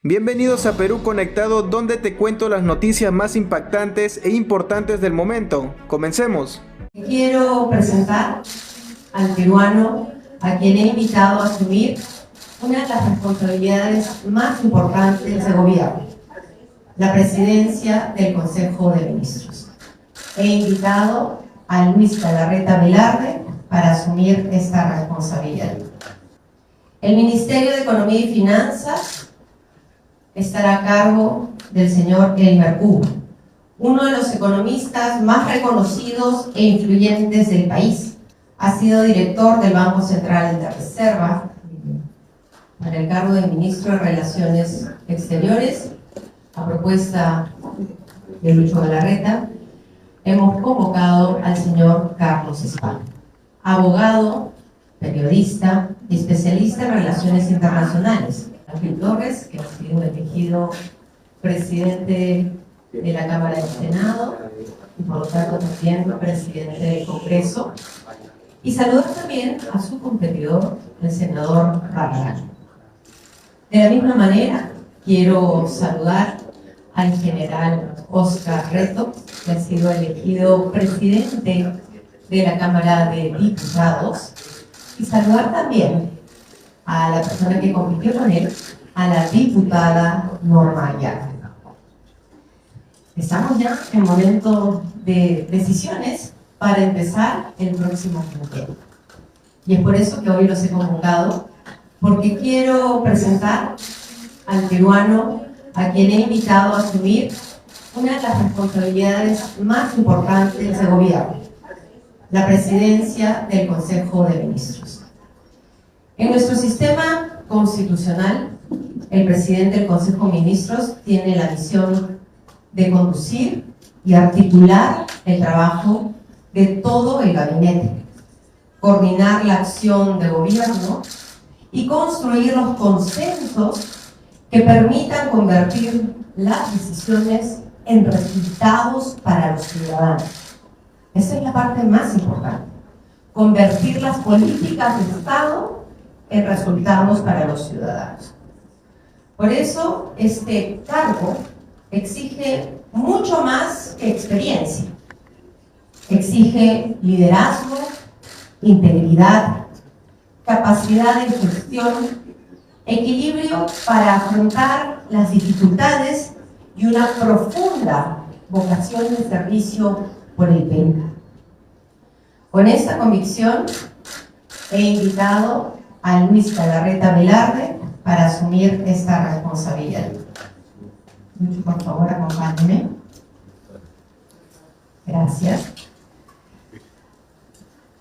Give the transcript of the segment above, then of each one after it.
Bienvenidos a Perú Conectado, donde te cuento las noticias más impactantes e importantes del momento. Comencemos. Quiero presentar al peruano a quien he invitado a asumir una de las responsabilidades más importantes de gobierno, la presidencia del Consejo de Ministros. He invitado a Luis Galarreta Velarde para asumir esta responsabilidad. El Ministerio de Economía y Finanzas estará a cargo del señor Elmer Cuba, uno de los economistas más reconocidos e influyentes del país. Ha sido director del Banco Central de Reserva para el cargo de Ministro de Relaciones Exteriores. A propuesta de Lucho Galarreta, hemos convocado al señor Carlos Spam, abogado, periodista y especialista en relaciones internacionales. Ángel Torres, que ha sido elegido presidente de la Cámara del Senado y por lo tanto también presidente del Congreso. Y saludar también a su competidor, el senador Barragán. De la misma manera, quiero saludar al general Oscar Reto, que ha sido elegido presidente de la Cámara de Diputados, y saludar también a la persona que compitió con él, a la diputada Norma Ayala. Estamos ya en momento de decisiones para empezar el próximo quinquenio. Y es por eso que hoy los he convocado, porque quiero presentar al peruano a quien he invitado a asumir una de las responsabilidades más importantes de gobierno, la presidencia del Consejo de Ministros. En nuestro sistema constitucional, el presidente del Consejo de Ministros tiene la misión de conducir y articular el trabajo de todo el gabinete, coordinar la acción de gobierno y construir los consensos que permitan convertir las decisiones en resultados para los ciudadanos. Esa es la parte más importante, convertir las políticas de Estado en resultados para los ciudadanos. Por eso, este cargo exige mucho más que experiencia. Exige liderazgo, integridad, capacidad de gestión, equilibrio para afrontar las dificultades y una profunda vocación de servicio por el Perú. Con esta convicción, he invitado a Luis Galarreta Velarde para asumir esta responsabilidad. Lucho, por favor, acompáñeme. Gracias.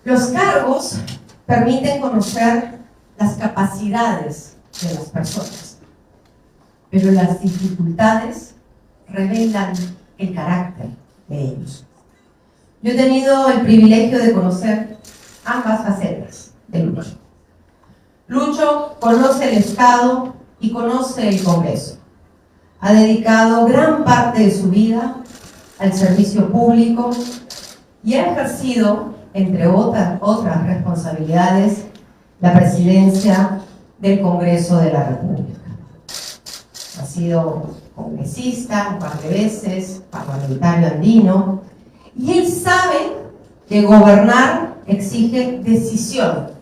Los cargos permiten conocer las capacidades de las personas, pero las dificultades revelan el carácter de ellos. Yo he tenido el privilegio de conocer ambas facetas de Lucho. Lucho conoce el Estado y conoce el Congreso. Ha dedicado gran parte de su vida al servicio público y ha ejercido, entre otras responsabilidades, la presidencia del Congreso de la República. Ha sido congresista un par de veces, parlamentario andino, y él sabe que gobernar exige decisión,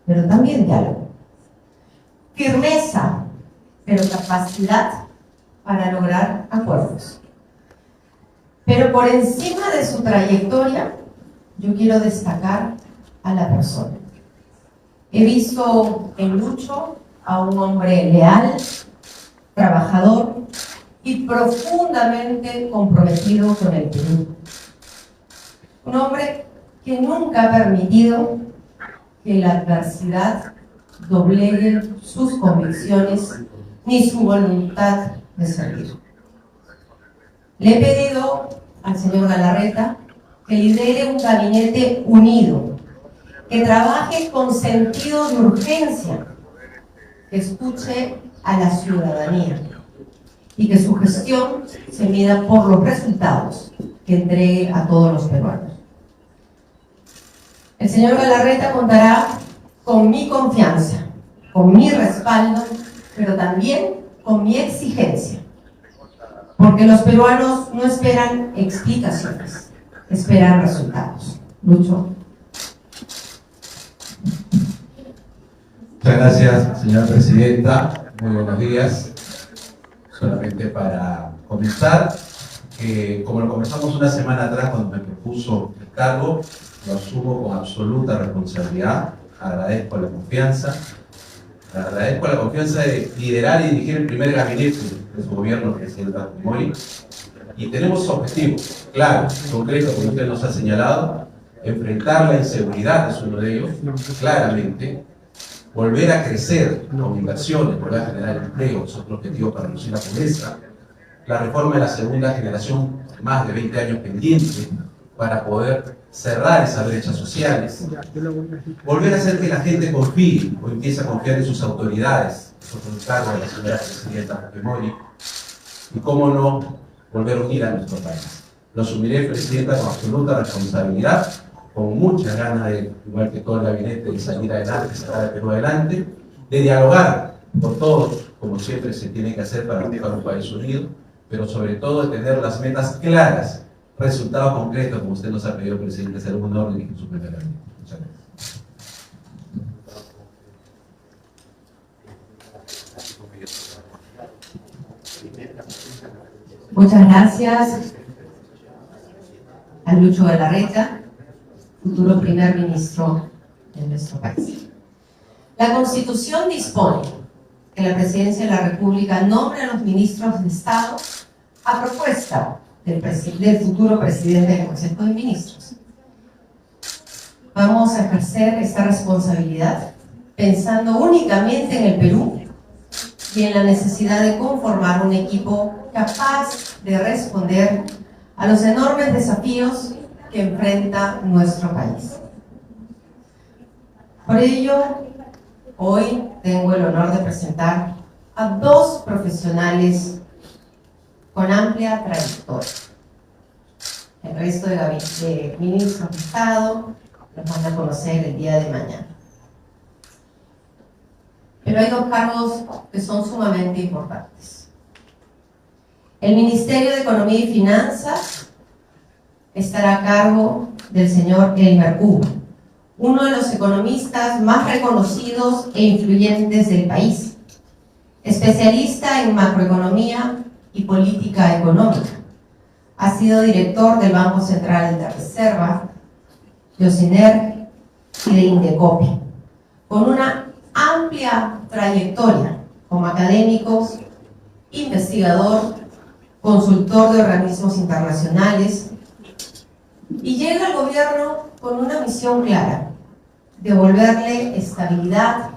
pero también diálogo, firmeza, pero capacidad para lograr acuerdos. Pero por encima de su trayectoria, yo quiero destacar a la persona. He visto en Lucho a un hombre leal, trabajador y profundamente comprometido con el Perú. Un hombre que nunca ha permitido que la adversidad doblegue sus convicciones ni su voluntad de servir. Le he pedido al señor Galarreta que lidere un gabinete unido, que trabaje con sentido de urgencia, que escuche a la ciudadanía y que su gestión se mida por los resultados que entregue a todos los peruanos. El señor Galarreta contará con mi confianza, con mi respaldo, pero también con mi exigencia, porque los peruanos no esperan explicaciones, esperan resultados. Lucho. Muchas gracias, señora presidenta. Muy buenos días. Solamente para comenzar, como lo comenzamos una semana atrás cuando me propuso el cargo, lo asumo con absoluta responsabilidad. Agradezco la confianza. Agradezco la confianza de liderar y dirigir el primer gabinete de su gobierno, presidente Fujimori. Y tenemos objetivos claros, concretos, como usted nos ha señalado. Enfrentar la inseguridad es uno de ellos, claramente. Volver a crecer con inversiones, volver a generar empleo, es otro objetivo para reducir la pobreza. La reforma de la segunda generación, más de 20 años pendiente, para poder cerrar esas brechas sociales. Volver a hacer que la gente confíe o empiece a confiar en sus autoridades, es otro encargo de la señora presidenta Fujimori. Y cómo no, volver a unir a nuestro país. Lo asumiré, presidenta, con absoluta responsabilidad, con muchas ganas de, igual que todo el gabinete, de salir adelante, sacar el Perú adelante, de dialogar con todos, como siempre se tiene que hacer para buscar un país unido, pero sobre todo de tener las metas claras, resultados concretos, como usted nos ha pedido, presidente, ser un honor dirigir su primer gabinete. Muchas gracias. Muchas gracias a Lucho Galarreta, futuro primer ministro de nuestro país. La Constitución dispone que la Presidencia de la República nombre a los ministros de Estado a propuesta del futuro presidente del Consejo de Ministros. Vamos a ejercer esta responsabilidad pensando únicamente en el Perú y en la necesidad de conformar un equipo capaz de responder a los enormes desafíos que enfrenta nuestro país. Por ello, hoy tengo el honor de presentar a dos profesionales con amplia trayectoria. El resto de ministros de Estado los van a conocer el día de mañana. Pero hay dos cargos que son sumamente importantes. El Ministerio de Economía y Finanzas estará a cargo del señor Elmer Cuba, uno de los economistas más reconocidos e influyentes del país, especialista en macroeconomía y política económica. Ha sido director del Banco Central de Reserva, de OCINER y de Indecopi, con una amplia trayectoria como académico, investigador, consultor de organismos internacionales, y llega al gobierno con una misión clara: devolverle estabilidad,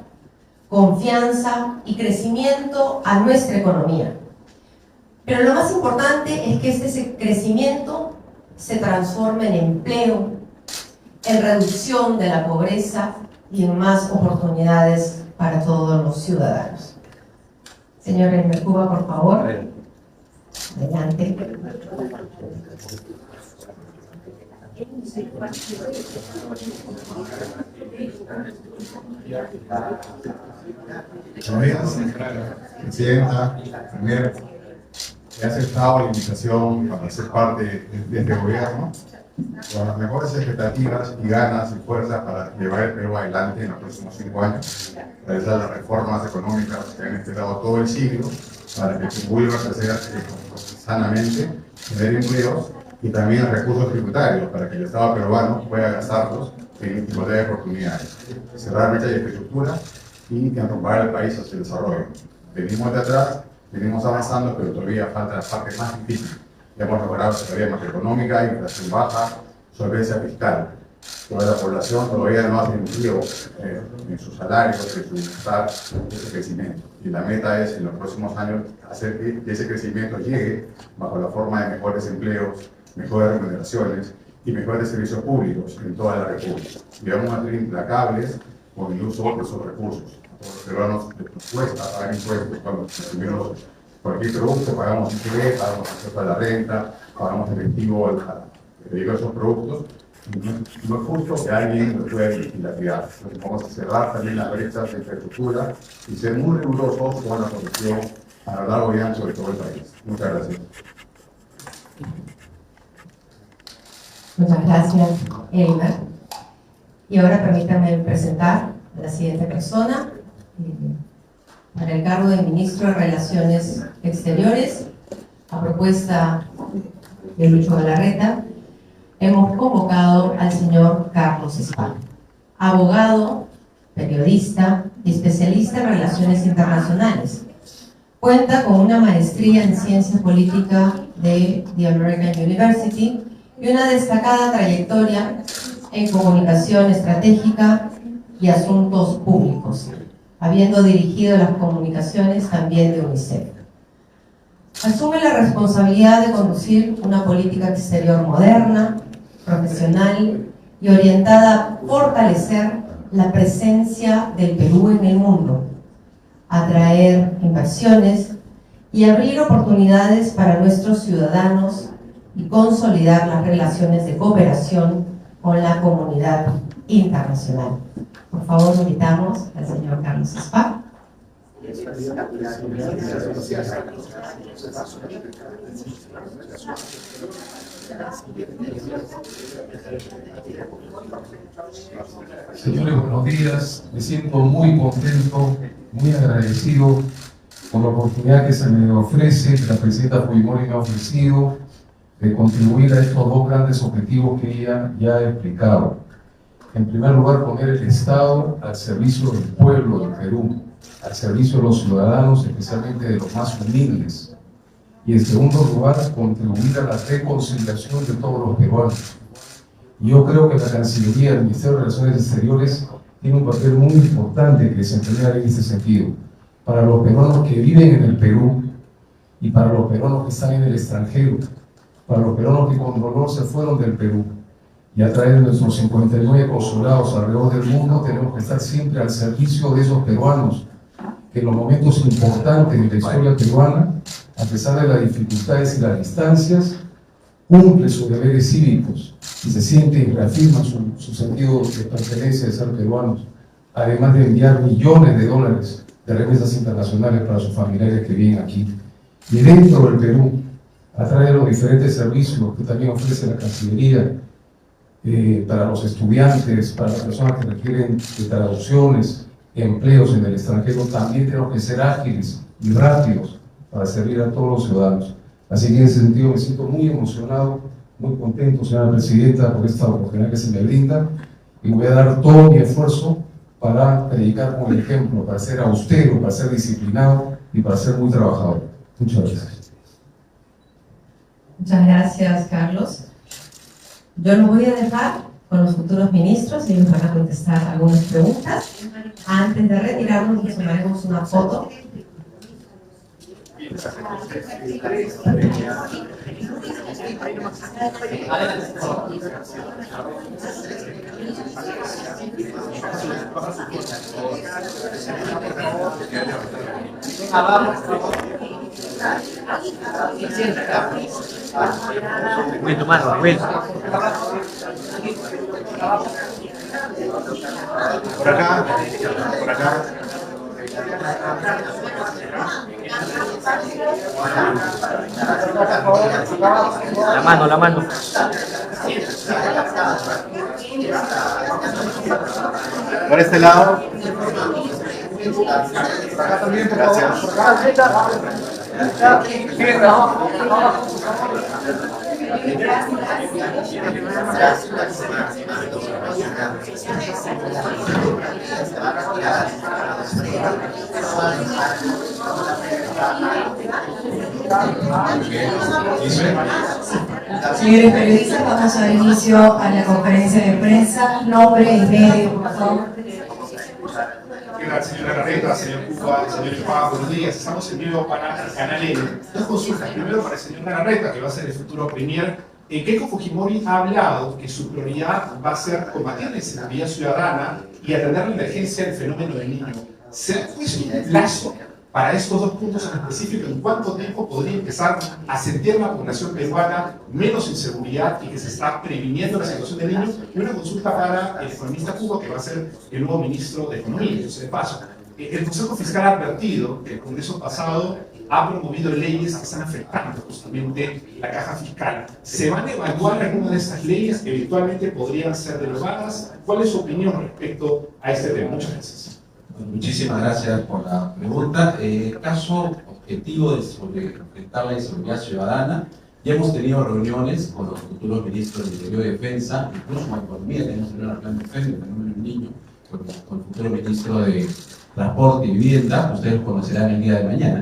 confianza y crecimiento a nuestra economía. Pero lo más importante es que este crecimiento se transforme en empleo, en reducción de la pobreza y en más oportunidades para todos los ciudadanos. Señor Elmer Cuba, por favor. Adelante. Buenos días, presidenta, primer, he aceptado la invitación para ser parte de este gobierno con las mejores expectativas y ganas y fuerzas para llevar el Perú adelante en los próximos 5 años, realizar las reformas económicas que han esperado todo el siglo para que el Perú vuelva a crecer sanamente, tener empleos y también recursos tributarios para que el Estado peruano pueda gastarlos en igualdad de oportunidades, cerrar brechas de infraestructura y enrumbar al país hacia el desarrollo. Venimos de atrás, venimos avanzando, pero todavía falta la parte más difícil. Ya hemos logrado estabilidad macroeconómica, inflación baja, solvencia fiscal. Toda la población todavía no hace empleo en sus salarios, en su bienestar, ese crecimiento. Y la meta es en los próximos años hacer que ese crecimiento llegue bajo la forma de mejores empleos, mejores remuneraciones y mejores servicios públicos en toda la República. Y vamos a ser implacables con el uso de esos recursos. A todos los peruanos les cuesta pagar impuestos cuando consumimos cualquier producto, pagamos IPV, pagamos acceso a la renta, pagamos efectivo de esos productos. Y no es justo que alguien lo pueda dilapidar. Entonces vamos a cerrar también las brechas de infraestructura y ser muy rigurosos con la protección a lo largo y ancho de todo el país. Muchas gracias. Muchas gracias, Elmer. Y ahora permítanme presentar a la siguiente persona para el cargo de Ministro de Relaciones Exteriores. A propuesta de Lucho Galarreta, hemos convocado al señor Carlos Spa, abogado, periodista y especialista en relaciones internacionales. Cuenta con una maestría en ciencia política de The American University y una destacada trayectoria en comunicación estratégica y asuntos públicos, habiendo dirigido las comunicaciones también de UNICEF. Asume la responsabilidad de conducir una política exterior moderna, profesional y orientada a fortalecer la presencia del Perú en el mundo, atraer inversiones y abrir oportunidades para nuestros ciudadanos y consolidar las relaciones de cooperación con la comunidad internacional. Por favor, invitamos al señor Carlos Spa. Señores, buenos días. Me siento muy contento, muy agradecido por la oportunidad que se me ofrece, que la presidenta Fujimori me ha ofrecido, de contribuir a estos dos grandes objetivos que ella ya ha explicado. En primer lugar, poner el Estado al servicio del pueblo del Perú, al servicio de los ciudadanos, especialmente de los más humildes. Y en segundo lugar, contribuir a la reconciliación de todos los peruanos. Y yo creo que la Cancillería, el Ministerio de Relaciones Exteriores, tiene un papel muy importante que desempeñar en este sentido. Para los peruanos que viven en el Perú y para los peruanos que están en el extranjero, para los peruanos que con dolor se fueron del Perú. Y a través de nuestros 59 consulados alrededor del mundo tenemos que estar siempre al servicio de esos peruanos que en los momentos importantes de la historia peruana, a pesar de las dificultades y las distancias, cumple sus deberes cívicos y se siente y reafirma su sentido de pertenencia de ser peruanos, además de enviar millones de dólares de remesas internacionales para sus familiares que viven aquí. Y dentro del Perú, a través de los diferentes servicios que también ofrece la Cancillería, para los estudiantes, para las personas que requieren de traducciones, empleos en el extranjero, también tenemos que ser ágiles y rápidos para servir a todos los ciudadanos. Así que en ese sentido me siento muy emocionado, muy contento, señora Presidenta, por esta oportunidad que se me brinda, y voy a dar todo mi esfuerzo para predicar con el ejemplo, para ser austero, para ser disciplinado y para ser muy trabajador. Muchas gracias. Muchas gracias, Carlos. Yo los voy a dejar con los futuros ministros y ellos van a contestar algunas preguntas. Antes de retirarnos, les tomaremos una foto. Voy tomando, voy. Por acá, por acá. La mano, la mano. Por este lado. Por acá también, por favor. Señores periodistas, vamos a dar inicio a la conferencia de prensa. Nombre y medio, por favor. Señora Galarreta, señor Cuba, señor Spa, buenos días. Estamos en vivo para el canal N. Dos consultas. Primero para el señor Galarreta, que va a ser el futuro premier. Keiko Fujimori ha hablado que su prioridad va a ser combatir la inseguridad ciudadana y atender la emergencia del fenómeno del niño. ¿Se ha puesto un plazo para estos dos puntos en específico? ¿En cuánto tiempo podría empezar a sentir la población peruana menos inseguridad y que se está previniendo la situación del niño? Y una consulta para el economista Cuba, que va a ser el nuevo ministro de Economía, entonces de paso. El Consejo Fiscal ha advertido que el Congreso pasado ha promovido leyes que están afectando justamente la caja fiscal. ¿Se van a evaluar algunas de estas leyes que eventualmente podrían ser derogadas? ¿Cuál es su opinión respecto a este tema? Muchas gracias. Muchísimas gracias por la pregunta. El caso objetivo sobre enfrentar la inseguridad ciudadana, ya hemos tenido reuniones con los futuros ministros de Interior y Defensa, incluso con Economía, tenemos una plan de defensa, el fenómeno del niño, con el futuro ministro de Transporte y Vivienda, ustedes conocerán el día de mañana.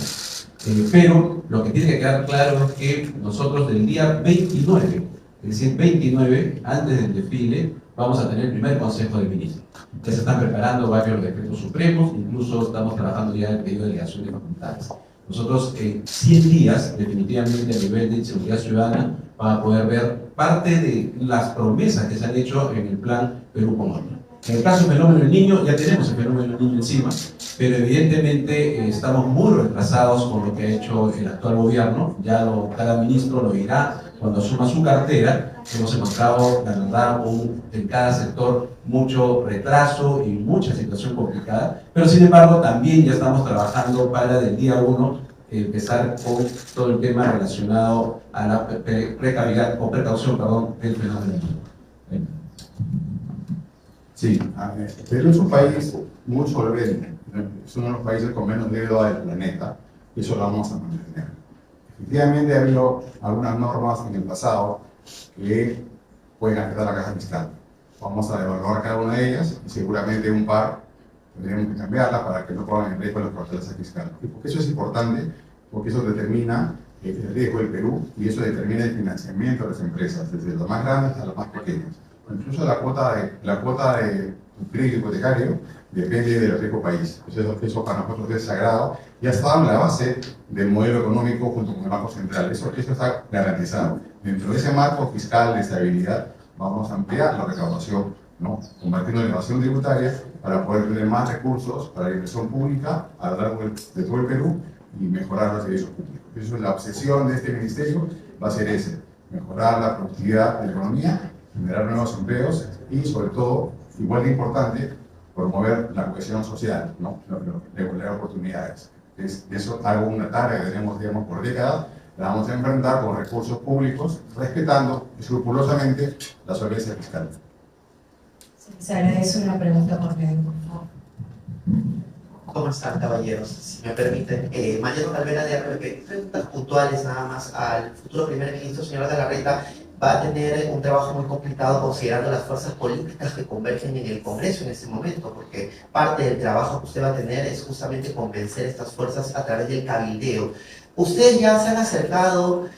Pero lo que tiene que quedar claro es que nosotros del día 29, es decir, 29, antes del desfile, vamos a tener el primer Consejo de Ministros. Ya se están preparando varios decretos supremos, incluso estamos trabajando ya en el pedido de delegación de facultades. Nosotros en 100 días, definitivamente a nivel de inseguridad ciudadana, van a poder ver parte de las promesas que se han hecho en el plan Perú con Honor. En el caso del fenómeno del niño, ya tenemos el fenómeno del niño encima, pero evidentemente estamos muy retrasados con lo que ha hecho el actual gobierno. Ya cada ministro lo dirá cuando asuma su cartera. Hemos encontrado, la verdad, en cada sector mucho retraso y mucha situación complicada, pero sin embargo también ya estamos trabajando para del día 1 empezar con todo el tema relacionado a la precaución del fenómeno del niño. Sí, Perú es un país muy solvente, es uno de los países con menos deuda del planeta, y eso lo vamos a mantener. Efectivamente ha habido algunas normas en el pasado que pueden afectar la caja fiscal. Vamos a evaluar cada una de ellas y seguramente un par tendremos que cambiarlas para que no pongan en riesgo la fortaleza fiscal. ¿Y por qué eso es importante? Porque eso determina el riesgo del Perú y eso determina el financiamiento de las empresas, desde las más grandes a las más pequeñas. Incluso la cuota de crédito hipotecario depende del riesgo país. Entonces, eso para nosotros es sagrado. Ya está en la base del modelo económico junto con el Banco Central. Eso está garantizado. Dentro de ese marco fiscal de estabilidad, vamos a ampliar la recaudación, ¿no? Combatiendo la evasión tributaria para poder tener más recursos para la inversión pública a lo largo de todo el Perú y mejorar los servicios públicos. Eso es la obsesión de este ministerio, va a ser ese: mejorar la productividad de la economía, generar nuevos empleos y, sobre todo, igual de importante, promover la cohesión social, ¿no? La igualdad de oportunidades. Eso es algo, una tarea que tenemos, digamos, por décadas. La vamos a enfrentar con recursos públicos, respetando escrupulosamente la solvencia fiscal. Se agradece una pregunta por medio, por favor. ¿Cómo están, caballeros? Si me permiten, Mariano Calvera de RPP, preguntas puntuales nada más al futuro primer ministro, señor de la Reta. Va a tener un trabajo muy complicado considerando las fuerzas políticas que convergen en el Congreso en este momento, porque parte del trabajo que usted va a tener es justamente convencer a estas fuerzas a través del cabildeo. ¿Ustedes ya se han acercado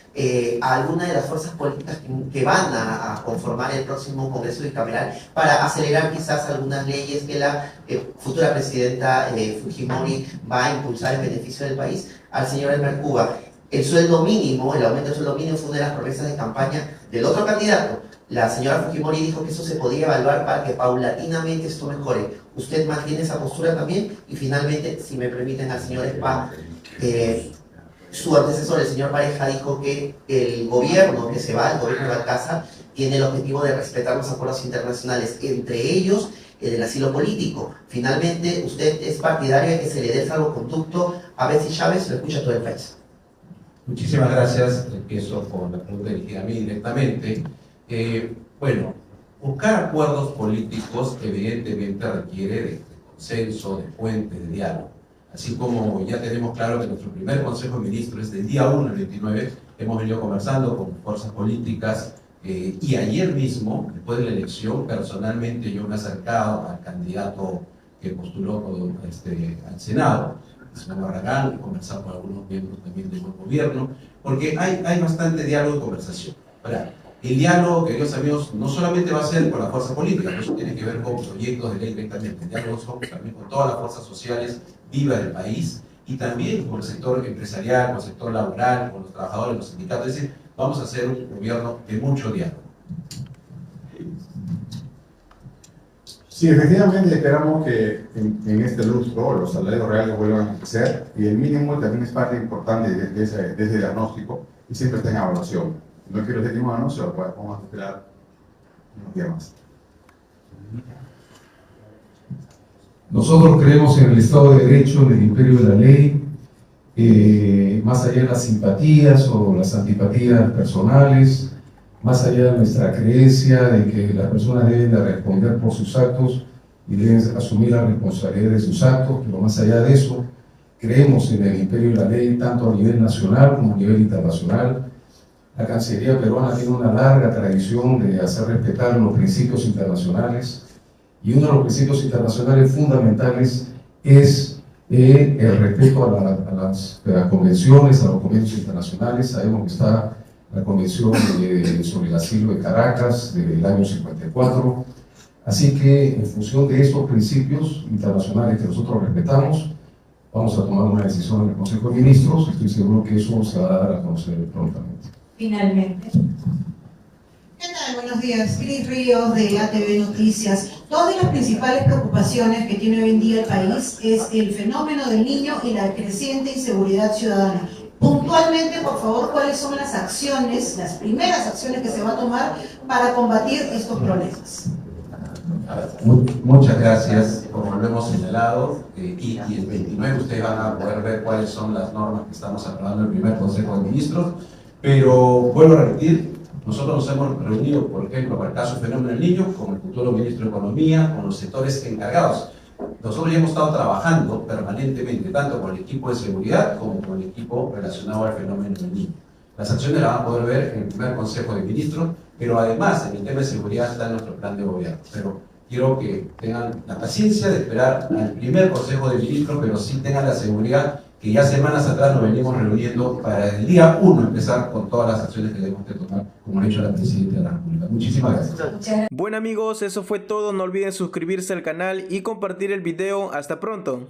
a alguna de las fuerzas políticas que van a conformar el próximo Congreso bicameral para acelerar quizás algunas leyes que la futura presidenta Fujimori va a impulsar en beneficio del país? Al señor Elmer Cuba, el sueldo mínimo, el aumento del sueldo mínimo fue una de las promesas de campaña del otro candidato. La señora Fujimori dijo que eso se podía evaluar para que paulatinamente esto mejore. ¿Usted mantiene esa postura también? Y finalmente, si me permiten, al señor Spa, su antecesor, el señor Pareja, dijo que el gobierno que se va, el gobierno de Balcázar, tiene el objetivo de respetar los acuerdos internacionales, entre ellos el del asilo político. Finalmente, usted es partidario de que se le dé el salvoconducto a Betsy Chávez, lo escucha todo el país. Muchísimas gracias. Empiezo con la pregunta dirigida a mí directamente. Bueno, buscar acuerdos políticos evidentemente requiere de consenso, de puentes, de diálogo. Así como ya tenemos claro que nuestro primer Consejo de Ministros es del día 1 al 29, hemos venido conversando con fuerzas políticas y ayer mismo, después de la elección, personalmente yo me he acercado al candidato que postuló al Senado, el señor Barragán, y conversar con algunos miembros también del gobierno, porque hay bastante diálogo y conversación. Ahora, el diálogo, queridos amigos, no solamente va a ser con la fuerza política, eso tiene que ver con proyectos de ley directamente. El diálogo son también con todas las fuerzas sociales vivas del país y también con el sector empresarial, con el sector laboral, con los trabajadores, los sindicatos. Es decir, vamos a hacer un gobierno de mucho diálogo. Sí, efectivamente esperamos que en este lustro los salarios reales vuelvan a crecer y el mínimo también es parte importante de ese diagnóstico y siempre está en evaluación. No quiero decir ningún anuncio, pues vamos a esperar unos días más. Nosotros creemos en el Estado de Derecho, en el imperio de la ley, más allá de las simpatías o las antipatías personales, más allá de nuestra creencia de que las personas deben de responder por sus actos y deben asumir la responsabilidad de sus actos, pero más allá de eso, creemos en el imperio de la ley tanto a nivel nacional como a nivel internacional. La Cancillería peruana tiene una larga tradición de hacer respetar los principios internacionales, y uno de los principios internacionales fundamentales es el respeto a las convenciones, a los convenios internacionales. Sabemos que está la Convención sobre el Asilo de Caracas del año 54. Así que, en función de estos principios internacionales que nosotros respetamos, vamos a tomar una decisión en el Consejo de Ministros. Estoy seguro que eso se va a dar a conocer prontamente. Finalmente. ¿Qué tal? Buenos días. Cris Ríos de ATV Noticias. Dos de las principales preocupaciones que tiene hoy en día el país es el fenómeno del niño y la creciente inseguridad ciudadana. Puntualmente, por favor, ¿cuáles son las acciones, las primeras acciones que se va a tomar para combatir estos problemas? Muchas gracias. Como lo hemos señalado, y el 29 ustedes van a poder ver cuáles son las normas que estamos aprobando en el primer Consejo de Ministros, pero vuelvo a repetir, nosotros nos hemos reunido, por ejemplo, para el caso del fenómeno del niño, con el futuro ministro de Economía, con los sectores encargados. Nosotros ya hemos estado trabajando permanentemente, tanto con el equipo de seguridad como con el equipo relacionado al fenómeno del niño. Las acciones las van a poder ver en el primer Consejo de Ministros, pero además en el tema de seguridad está en nuestro plan de gobierno. Pero quiero que tengan la paciencia de esperar al primer Consejo de Ministros, pero sí tengan la seguridad que ya semanas atrás nos venimos reuniendo para el día 1 empezar con todas las acciones que debemos de tomar, como ha dicho la Presidenta de la República. Muchísimas gracias. Bueno amigos, eso fue todo. No olviden suscribirse al canal y compartir el video. Hasta pronto.